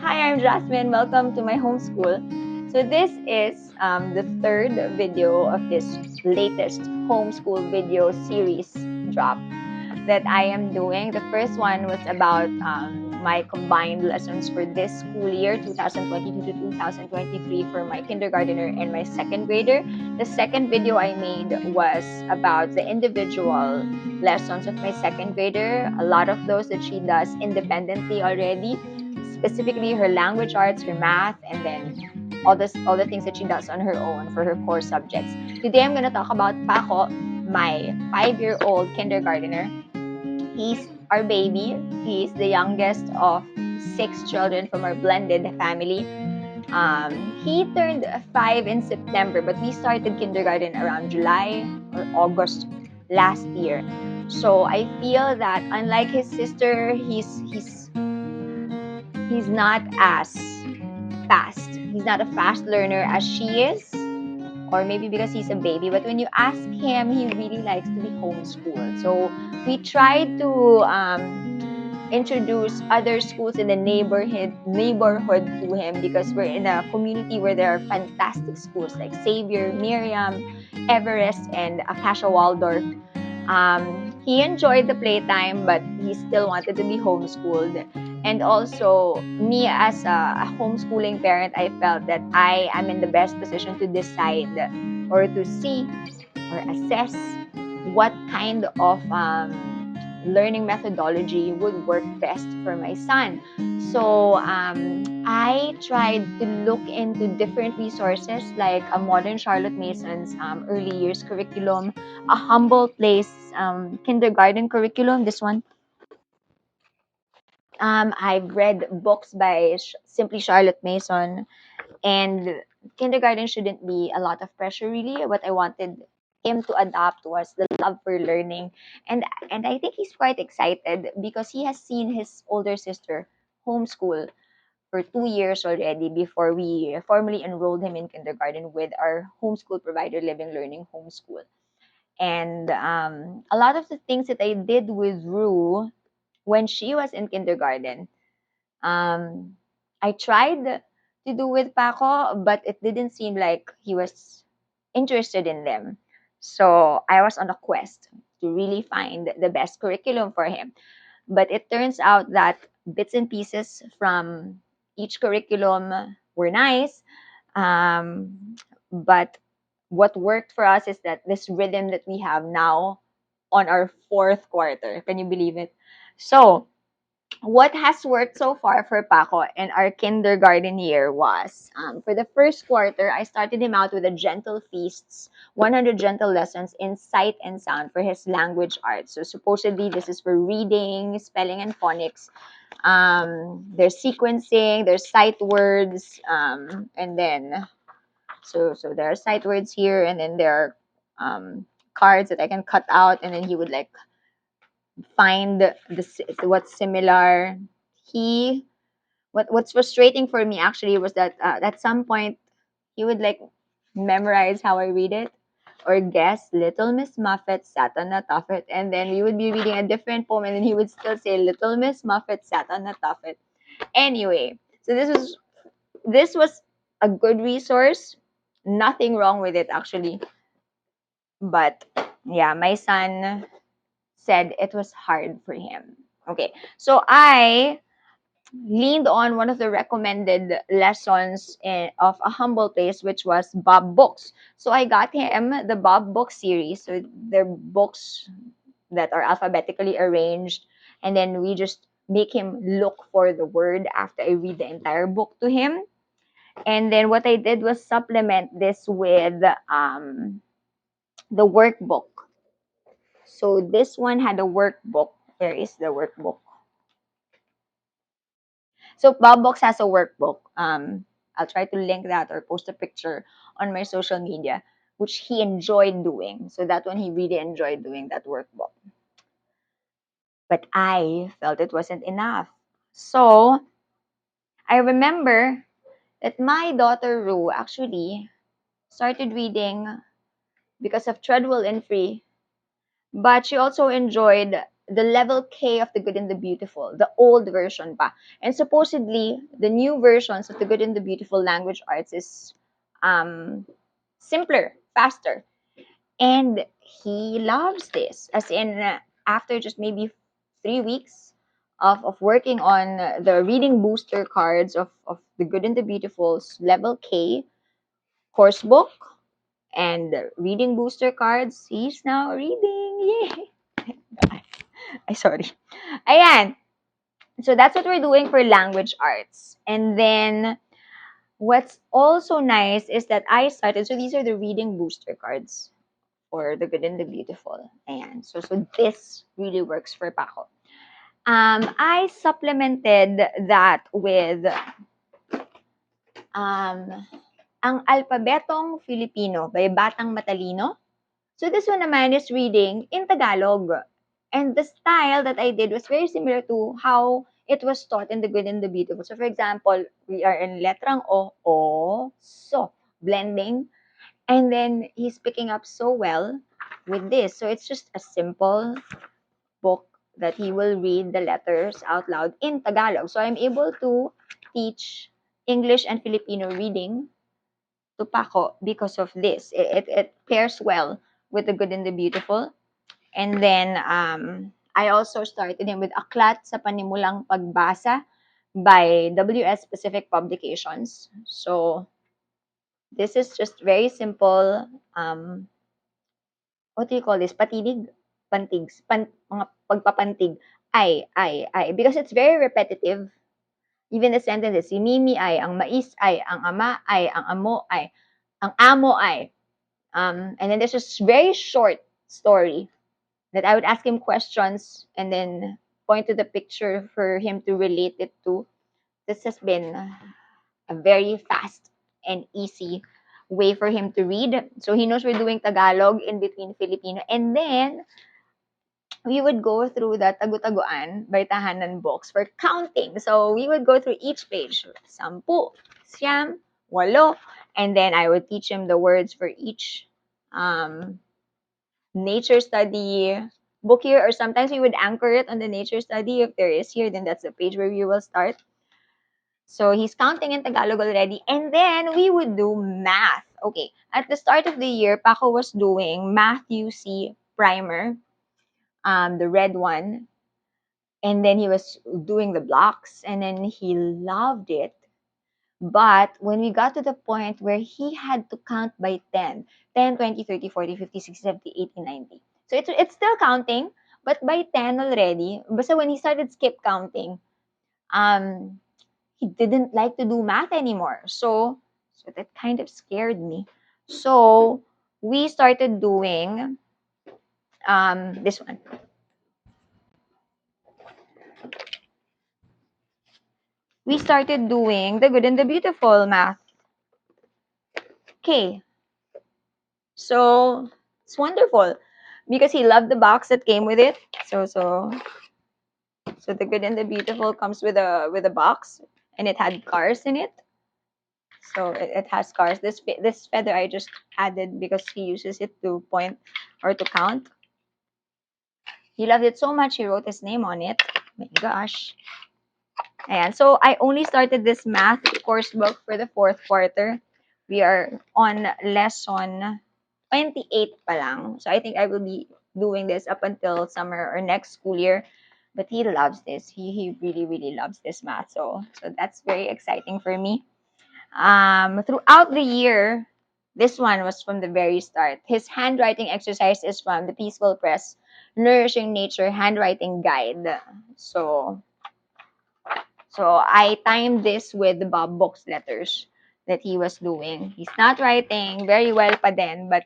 Hi, I'm Jasmine. Welcome to my homeschool. So this is the third video of this latest homeschool video series drop that I am doing. The first one was about my combined lessons for this school year, 2022 to 2023, for my kindergartner and my second grader. The second video I made was about the individual lessons of my second grader. A lot of those that she does independently already, specifically her language arts, her math, and then all the things that she does on her own for her core subjects. Today I'm going to talk about Paco, my 5-year-old kindergartner. He's our baby. He's the youngest of 6 children from our blended family. He turned 5 in September, but we started kindergarten around July or August last year. So I feel that unlike his sister, he's not as fast. He's not a fast learner as she is, or maybe because he's a baby. But when you ask him, he really likes to be homeschooled. So we tried to introduce other schools in the neighborhood to him, because we're in a community where there are fantastic schools like Xavier, Miriam, Everest, and Acacia Waldorf. He enjoyed the playtime, but he still wanted to be homeschooled. And also, me as a homeschooling parent, I felt that I am in the best position to decide or to see or assess what kind of learning methodology would work best for my son. So I tried to look into different resources like a modern Charlotte Mason's early years curriculum, a humble place kindergarten curriculum, this one. I've read books by Simply Charlotte Mason, and kindergarten shouldn't be a lot of pressure really. What I wanted him to adopt was the love for learning, and I think he's quite excited because he has seen his older sister homeschool for 2 years already before we formally enrolled him in kindergarten with our homeschool provider, Living Learning Homeschool. And a lot of the things that I did with Roux when she was in kindergarten, um, I tried to do with Paco, but it didn't seem like he was interested in them. So I was on a quest to really find the best curriculum for him. But it turns out that bits and pieces from each curriculum were nice. But what worked for us is that this rhythm that we have now on our fourth quarter. Can you believe it? So, what has worked so far for Paco in our kindergarten year was, for the first quarter, I started him out with a gentle feasts, 100 gentle lessons in sight and sound for his language arts. So supposedly this is for reading, spelling, and phonics. There's sequencing, there's sight words, and then so there are sight words here, and then there are cards that I can cut out, and then he would like find what's similar. He what's frustrating for me actually was that at some point he would like memorize how I read it, or guess Little Miss Muffet sat on a tuffet, and then we would be reading a different poem, and then he would still say Little Miss Muffet sat on a tuffet. Anyway, so this was a good resource. Nothing wrong with it actually, but yeah, my son said it was hard for him. Okay, so I leaned on one of the recommended lessons of A Humble Place, which was Bob Books. So I got him the Bob Book series. So they're books that are alphabetically arranged, and then we just make him look for the word after I read the entire book to him. And then what I did was supplement this with the workbook. So this one had a workbook. Where is the workbook? So Bobbox has a workbook. I'll try to link that or post a picture on my social media, which he enjoyed doing. So that one he really enjoyed doing that workbook. But I felt it wasn't enough. So I remember that my daughter Rue actually started reading because of Treadwell and Free, but she also enjoyed the level K of The Good and the Beautiful, the old version pa. And supposedly, the new versions of The Good and the Beautiful language arts is simpler, faster. And he loves this. As in, after just maybe 3 weeks of working on the reading booster cards of The Good and the Beautiful's level K course book and reading booster cards, he's now reading. Yay! Ay, sorry. Ayan. So that's what we're doing for language arts. And then what's also nice is that I started, so these are the reading booster cards for The Good and the Beautiful. Ayan. So this really works for Paco. I supplemented that with ang Alpabetong Filipino by Batang Matalino. So this one naman is reading in Tagalog. And the style that I did was very similar to how it was taught in The Good and the Beautiful. So for example, we are in letrang O, so, blending. And then he's picking up so well with this. So it's just a simple book that he will read the letters out loud in Tagalog. So I'm able to teach English and Filipino reading to Paco because of this. It pairs well with The Good and the Beautiful. And then I also started him with Aklat sa Panimulang Pagbasa by WS Pacific Publications. So this is just very simple. What do you call this? Patinig? Pantigs. Mga pagpapantig. Ay. Because it's very repetitive. Even the sentences, si Mimi ay, ang mais ay, ang ama ay, ang amo ay, ang amo ay. And then there's this very short story that I would ask him questions and then point to the picture for him to relate it to. This has been a very fast and easy way for him to read. So he knows we're doing Tagalog in between Filipino. And then we would go through the Tagu-Taguan by Tahanan Books for counting. So we would go through each page. Sampu, siyam, walo. And then I would teach him the words for each nature study book here, or sometimes we would anchor it on the nature study. If there is here, then that's the page where we will start. So he's counting in Tagalog already. And then we would do math. Okay, at the start of the year, Paco was doing Math UC Primer, the red one. And then he was doing the blocks, and then he loved it. But when we got to the point where he had to count by 10, 10, 20, 30, 40, 50, 60, 70, 80, 90. So it's still counting, but by 10 already. But when he started skip counting, he didn't like to do math anymore. So that kind of scared me. So we started doing this one. We started doing The Good and the Beautiful math. Okay. So it's wonderful because he loved the box that came with it. So The Good and the Beautiful comes with a box, and it had cars in it. So it has cars. This feather I just added because he uses it to point or to count. He loved it so much he wrote his name on it. My gosh. And so I only started this math course book for the 4th quarter. We are on lesson 28 pa lang. So I think I will be doing this up until summer or next school year. But he loves this. He really, really loves this math. So that's very exciting for me. Throughout the year, this one was from the very start. His handwriting exercise is from the Peaceful Press Nourishing Nature Handwriting Guide. So I timed this with the Bob Books letters that he was doing. He's not writing very well pa din, but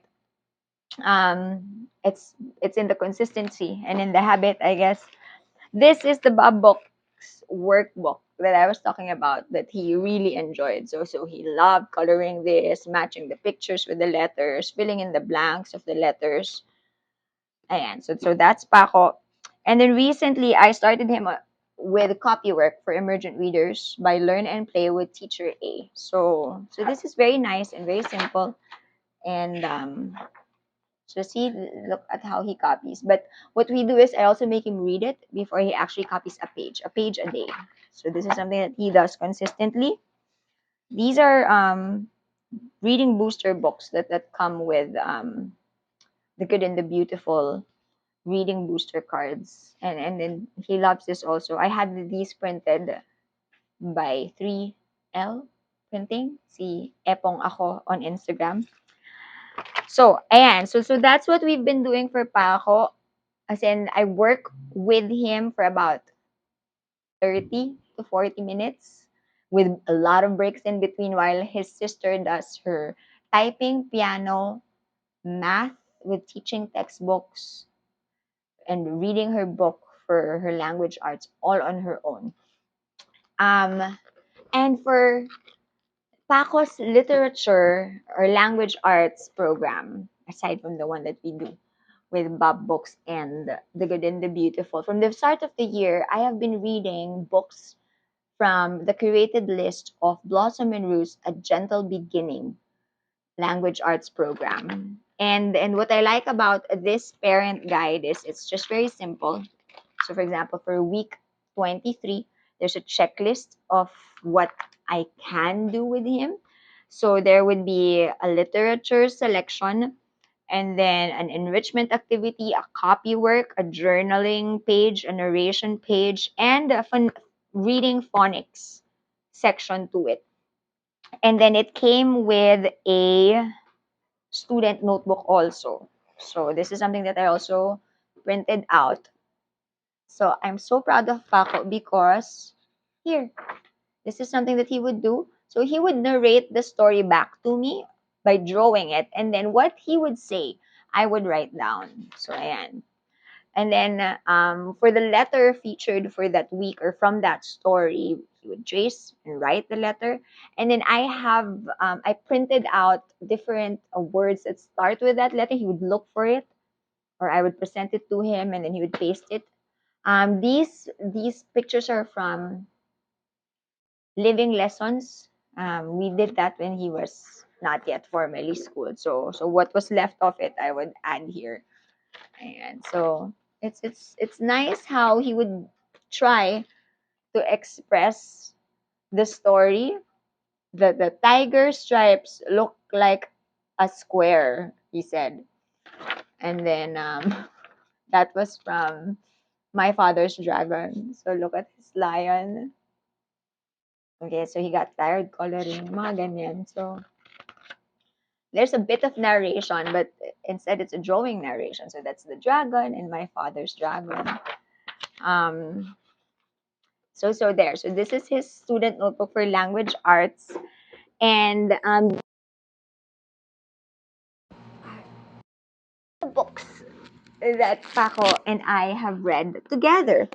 it's in the consistency and in the habit, I guess. This is the Bob Books workbook that I was talking about that he really enjoyed. So he loved coloring this, matching the pictures with the letters, filling in the blanks of the letters. Ayan. So that's Paco. And then recently, I started him with copywork for emergent readers by Learn and Play with Teacher A. So this is very nice and very simple. And So see, look at how he copies. But what we do is I also make him read it before he actually copies a page a day. So this is something that he does consistently. These are reading booster books that come with the good and the beautiful reading booster cards. And then he loves this also. I had these printed by 3L Printing, si Epong Ako on Instagram. So, ayan. So that's what we've been doing for Paco. As in, I work with him for about 30 to 40 minutes with a lot of breaks in between while his sister does her typing, piano, math with teaching textbooks, and reading her book for her language arts all on her own. And for Paco's literature or language arts program, aside from the one that we do with Bob Books and The Good and the Beautiful, from the start of the year, I have been reading books from the curated list of Blossom and Roux, A Gentle Beginning language arts program. And what I like about this parent guide is it's just very simple. So for example, for week 23, there's a checklist of what I can do with him. So there would be a literature selection, and then an enrichment activity, a copy work, a journaling page, a narration page, and a reading phonics section to it. And then it came with a student notebook also. So this is something that I also printed out. So I'm so proud of Paco because here, this is something that he would do. So he would narrate the story back to me by drawing it, and then what he would say, I would write down. So ayan. And then for the letter featured for that week or from that story, he would trace and write the letter. And then I printed out different words that start with that letter. He would look for it, or I would present it to him, and then he would paste it. These pictures are from living lessons. We did that when he was not yet formally schooled. So what was left of it, I would add here. And so it's nice how he would try to express the story. The tiger stripes look like a square, he said. And then that was from My Father's Dragon. So look at his lion. Okay, so he got tired coloring, mga ganyan. So there's a bit of narration, but instead it's a drawing narration. So that's the dragon and My Father's Dragon. Um, so there. So this is his student notebook for language arts, and the books that Paco and I have read together.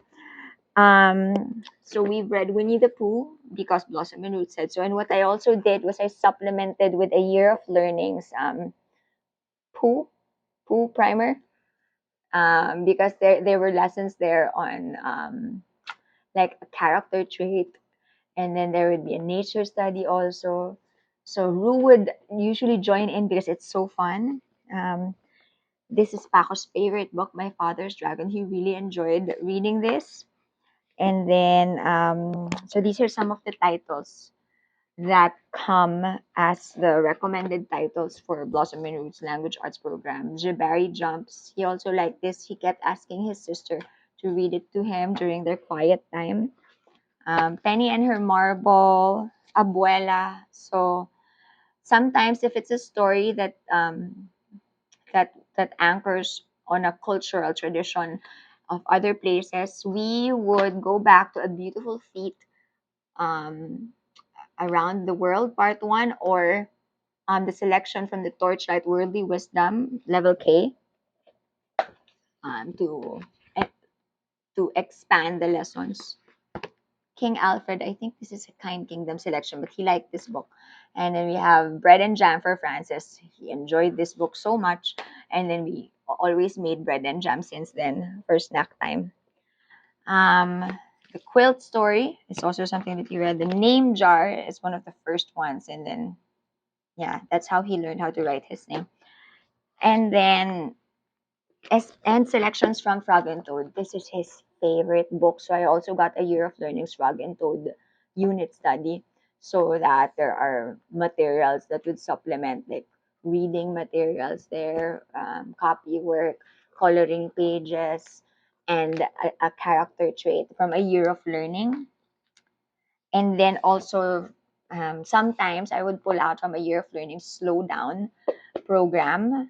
So we've read Winnie the Pooh because Blossom and Root said so. And what I also did was I supplemented with a year of learnings, Pooh, Pooh primer, because there were lessons there on like a character trait, and then there would be a nature study also. So Roux would usually join in because it's so fun. This is Paco's favorite book, My Father's Dragon. He really enjoyed reading this. And then, so these are some of the titles that come as the recommended titles for Blossom and Roots Language Arts Program. Jabari Jumps. He also liked this. He kept asking his sister to read it to him during their quiet time. Penny and Her Marble, Abuela. So sometimes if it's a story that anchors on a cultural tradition of other places, we would go back to A Beautiful Feat, um, Around the World Part 1, or the selection from the Torchlight Worldly Wisdom Level K, um, to to expand the lessons. King Alfred, I think this is a Kind Kingdom selection, but he liked this book. And then we have Bread and Jam for Francis. He enjoyed this book so much. And then we always made bread and jam since then for snack time. The Quilt Story is also something that he read. The Name Jar is one of the first ones. And then, yeah, that's how he learned how to write his name. And then and selections from Frog and Toad. This is his favorite book. So I also got a Year of Learning's Frog and Toad unit study, so that there are materials that would supplement, like reading materials there, copy work, coloring pages, and a character trait from a Year of Learning. And then also, sometimes I would pull out from a Year of Learning Slow Down program,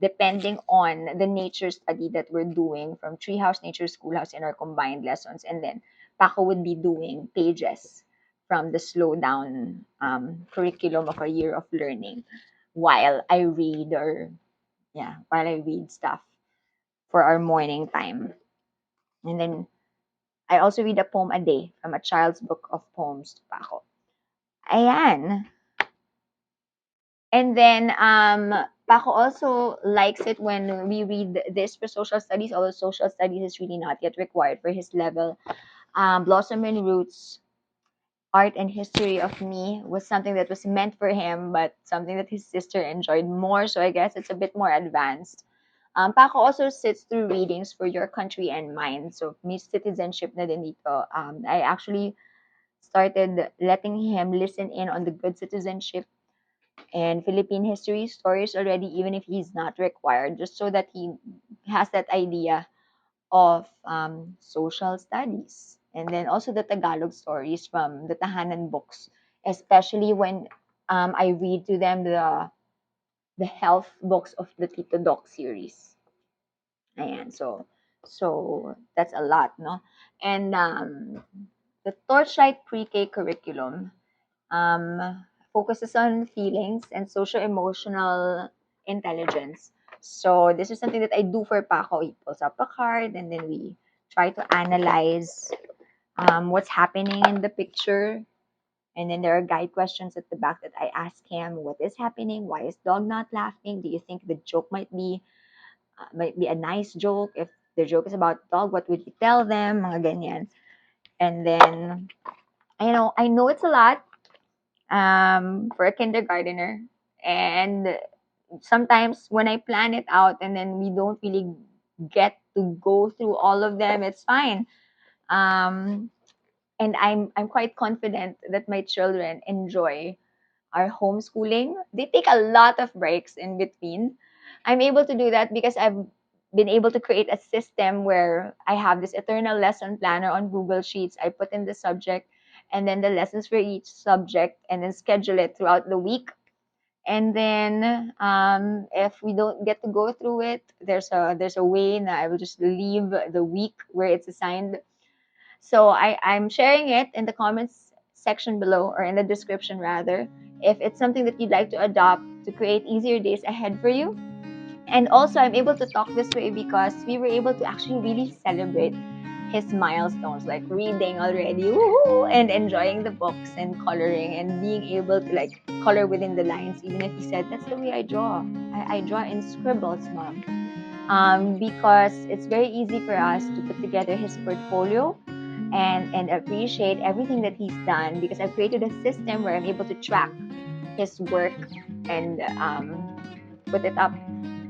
depending on the nature study that we're doing from Treehouse, Nature, Schoolhouse, in our combined lessons. And then Paco would be doing pages from the slow down curriculum of a Year of Learning while I read, or while I read stuff for our morning time. And then I also read a poem a day from a child's book of poems to Paco. Ayan. And then Paco also likes it when we read this for social studies, although social studies is really not yet required for his level. Blossom and Roots, Art and History of Me was something that was meant for him, but something that his sister enjoyed more. So I guess it's a bit more advanced. Paco also sits through readings for Your Country and Mine. So may citizenship na din dito. I actually started letting him listen in on the good citizenship and Philippine history stories already, even if he's not required, just so that he has that idea of social studies. And then also the Tagalog stories from the Tahanan Books, especially when I read to them the health books of the Tito Doc series. Ayan, so that's a lot, no? And the Torchlight pre-K curriculum focuses on feelings and social emotional intelligence. So this is something that I do for Paco. He pulls up a card and then we try to analyze what's happening in the picture. And then there are guide questions at the back that I ask him: what is happening? Why is dog not laughing? Do you think the joke might be a nice joke? If the joke is about dog, what would you tell them? Mga ganyan. And then, I know it's a lot for a kindergartner. And sometimes when I plan it out and then we don't really get to go through all of them, it's fine. Um, and I'm quite confident that my children enjoy our homeschooling. They take a lot of breaks in between. I'm able to do that because I've been able to create a system where I have this eternal lesson planner on Google Sheets. I put in the subject and then the lessons for each subject and then schedule it throughout the week. And then if we don't get to go through it, there's a way that I will just leave the week where it's assigned. So I'm sharing it in the comments section below, or in the description rather, if it's something that you'd like to adopt to create easier days ahead for you. And also, I'm able to talk this way because we were able to actually really celebrate his milestones, like reading already, woohoo, and enjoying the books and coloring and being able to like color within the lines, even if he said, that's the way I draw. I draw in scribbles, mom. Because it's very easy for us to put together his portfolio and appreciate everything that he's done, because I've created a system where I'm able to track his work and put it up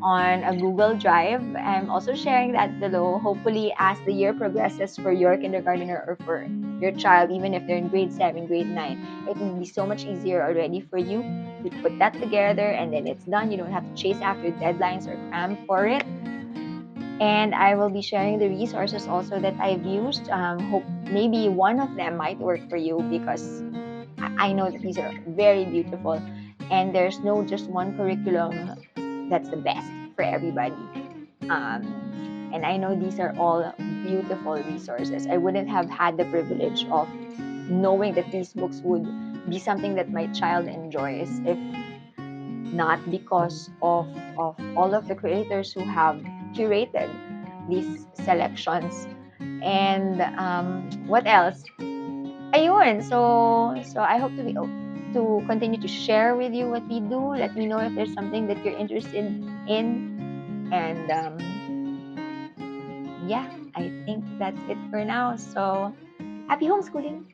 on a Google Drive. I'm also sharing that below. Hopefully, as the year progresses for your kindergartner or for your child, even if they're in grade 7, grade 9, it will be so much easier already for you to put that together and then it's done. You don't have to chase after deadlines or cram for it. And I will be sharing the resources also that I've used. Hope maybe one of them might work for you, because I know that these are very beautiful and there's no just one curriculum that's the best for everybody. And I know these are all beautiful resources. I wouldn't have had the privilege of knowing that these books would be something that my child enjoys if not because of all of the creators who have curated these selections. And what else? Ayun, so I hope to continue to share with you what we do. Let me know if there's something that you're interested in. And I think that's it for now. So happy homeschooling.